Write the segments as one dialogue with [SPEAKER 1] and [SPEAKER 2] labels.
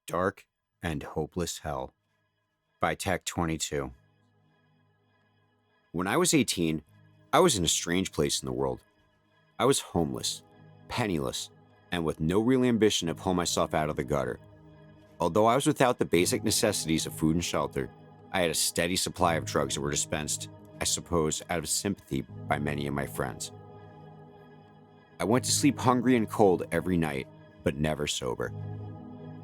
[SPEAKER 1] Dark and Hopeless Hell by Tech 22. When I was 18, I was in a strange place in the world. I was homeless, penniless, and with no real ambition to pull myself out of the gutter. Although I was without the basic necessities of food and shelter, I had a steady supply of drugs that were dispensed, I suppose, out of sympathy by many of my friends. I went to sleep hungry and cold every night, but never sober.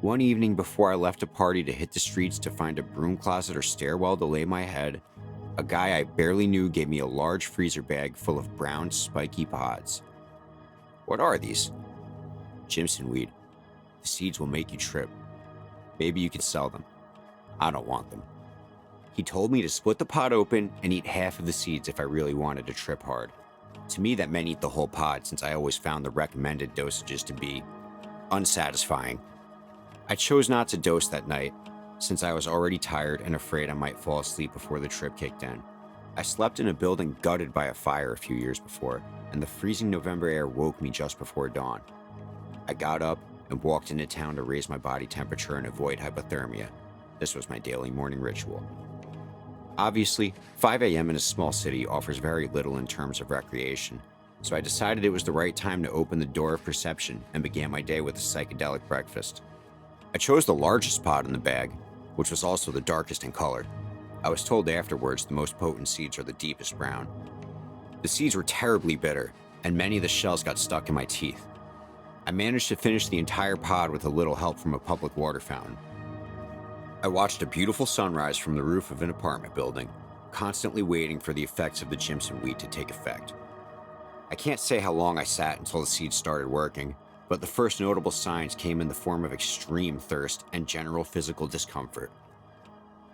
[SPEAKER 1] One evening before I left a party to hit the streets to find a broom closet or stairwell to lay my head, a guy I barely knew gave me a large freezer bag full of brown, spiky pods. What are these? Jimson weed. The seeds will make you trip. Maybe you could sell them. I don't want them. He told me to split the pod open and eat half of the seeds if I really wanted to trip hard. To me, that meant eat the whole pod, since I always found the recommended dosages to be unsatisfying. I chose not to dose that night, since I was already tired and afraid I might fall asleep before the trip kicked in. I slept in a building gutted by a fire a few years before, and the freezing November air woke me just before dawn. I got up and walked into town to raise my body temperature and avoid hypothermia. This was my daily morning ritual. Obviously, 5 a.m. in a small city offers very little in terms of recreation, so I decided it was the right time to open the door of perception and began my day with a psychedelic breakfast. I chose the largest pod in the bag, which was also the darkest in color. I was told afterwards the most potent seeds are the deepest brown. The seeds were terribly bitter, and many of the shells got stuck in my teeth. I managed to finish the entire pod with a little help from a public water fountain. I watched a beautiful sunrise from the roof of an apartment building, constantly waiting for the effects of the Jimson weed to take effect. I can't say how long I sat until the seeds started working, but the first notable signs came in the form of extreme thirst and general physical discomfort.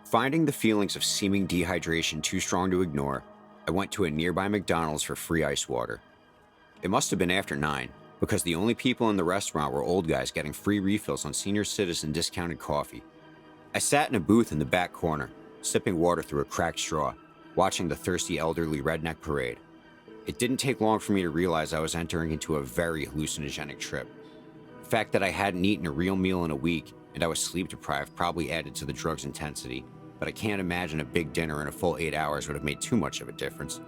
[SPEAKER 1] Finding the feelings of seeming dehydration too strong to ignore, I went to a nearby McDonald's for free ice water. It must have been after 9, because the only people in the restaurant were old guys getting free refills on senior citizen discounted coffee. I sat in a booth in the back corner, sipping water through a cracked straw, watching the thirsty elderly redneck parade. It didn't take long for me to realize I was entering into a very hallucinogenic trip. The fact that I hadn't eaten a real meal in a week and I was sleep deprived probably added to the drug's intensity, but I can't imagine a big dinner and a full 8 hours would have made too much of a difference.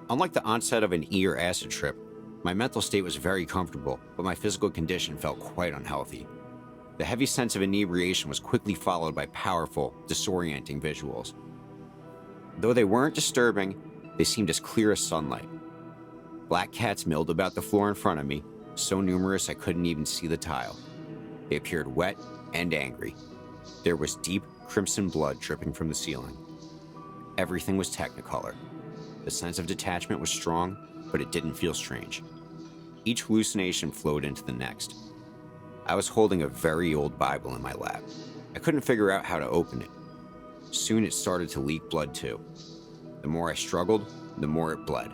[SPEAKER 1] Unlike the onset of an E or acid trip, my mental state was very comfortable, but my physical condition felt quite unhealthy. The heavy sense of inebriation was quickly followed by powerful, disorienting visuals. Though they weren't disturbing, they seemed as clear as sunlight. Black cats milled about the floor in front of me, so numerous I couldn't even see the tile. They appeared wet and angry. There was deep crimson blood dripping from the ceiling. Everything was technicolor. The sense of detachment was strong, but it didn't feel strange. Each hallucination flowed into the next. I was holding a very old Bible in my lap. I couldn't figure out how to open it. Soon it started to leak blood too. The more I struggled, the more it bled.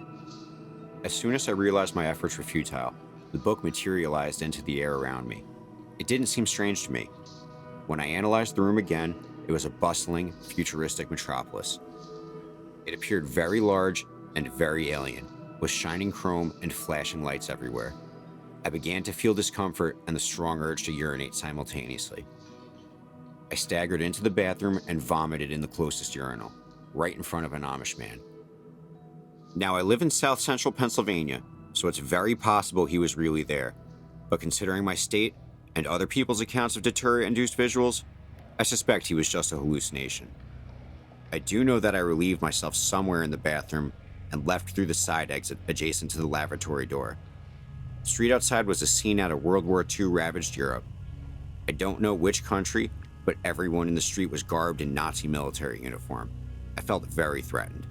[SPEAKER 1] As soon as I realized my efforts were futile, the book materialized into the air around me. It didn't seem strange to me. When I analyzed the room again, it was a bustling, futuristic metropolis. It appeared very large and very alien, with shining chrome and flashing lights everywhere. I began to feel discomfort and the strong urge to urinate simultaneously. I staggered into the bathroom and vomited in the closest urinal, right in front of an Amish man. Now, I live in South Central Pennsylvania, so it's very possible he was really there, but considering my state and other people's accounts of Datura-induced visuals, I suspect he was just a hallucination. I do know that I relieved myself somewhere in the bathroom and left through the side exit adjacent to the lavatory door. The street outside was a scene out of World War II ravaged Europe. I don't know which country, but everyone in the street was garbed in Nazi military uniform. I felt very threatened.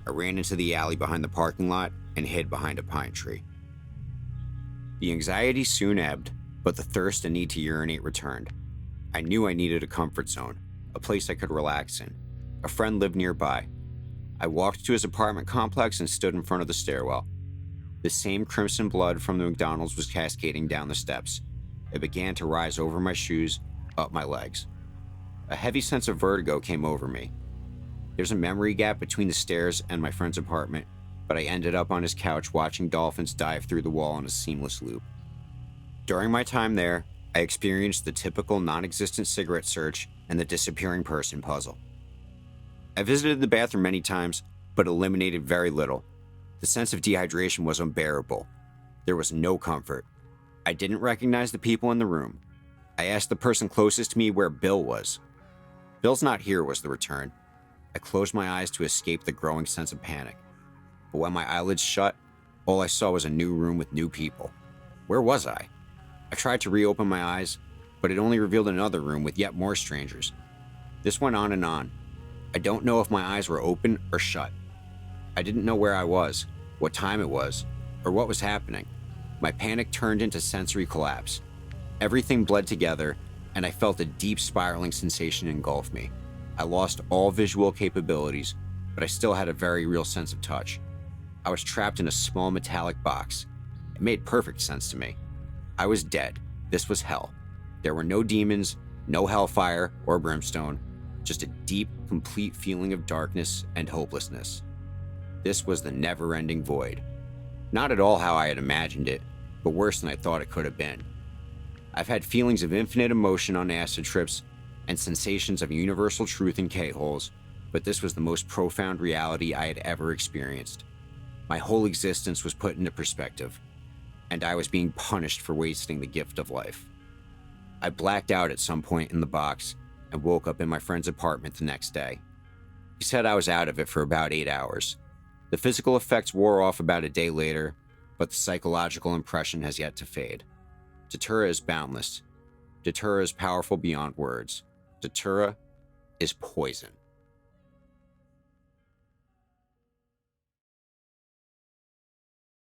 [SPEAKER 1] I ran into the alley behind the parking lot and hid behind a pine tree. The anxiety soon ebbed, but the thirst and need to urinate returned. I knew I needed a comfort zone, a place I could relax in. A friend lived nearby. I walked to his apartment complex and stood in front of the stairwell. The same crimson blood from the McDonald's was cascading down the steps. It began to rise over my shoes, up my legs. A heavy sense of vertigo came over me. There's a memory gap between the stairs and my friend's apartment, but I ended up on his couch watching dolphins dive through the wall in a seamless loop. During my time there, I experienced the typical non-existent cigarette search and the disappearing person puzzle. I visited the bathroom many times, but eliminated very little. The sense of dehydration was unbearable. There was no comfort. I didn't recognize the people in the room. I asked the person closest to me where Bill was. "Bill's not here," was the return. I closed my eyes to escape the growing sense of panic. But when my eyelids shut, all I saw was a new room with new people. Where was I? I tried to reopen my eyes, but it only revealed another room with yet more strangers. This went on and on. I don't know if my eyes were open or shut. I didn't know where I was, what time it was, or what was happening. My panic turned into sensory collapse. Everything bled together, and I felt a deep spiraling sensation engulf me. I lost all visual capabilities, but I still had a very real sense of touch. I was trapped in a small metallic box. It made perfect sense to me. I was dead. This was hell. There were no demons, no hellfire or brimstone, just a deep, complete feeling of darkness and hopelessness. This was the never-ending void. Not at all how I had imagined it, but worse than I thought it could have been. I've had feelings of infinite emotion on acid trips and sensations of universal truth in K-holes, but this was the most profound reality I had ever experienced. My whole existence was put into perspective, and I was being punished for wasting the gift of life. I blacked out at some point in the box and woke up in my friend's apartment the next day. He said I was out of it for about 8 hours. The physical effects wore off about a day later, but the psychological impression has yet to fade. Datura is boundless. Datura is powerful beyond words. Datura is poison.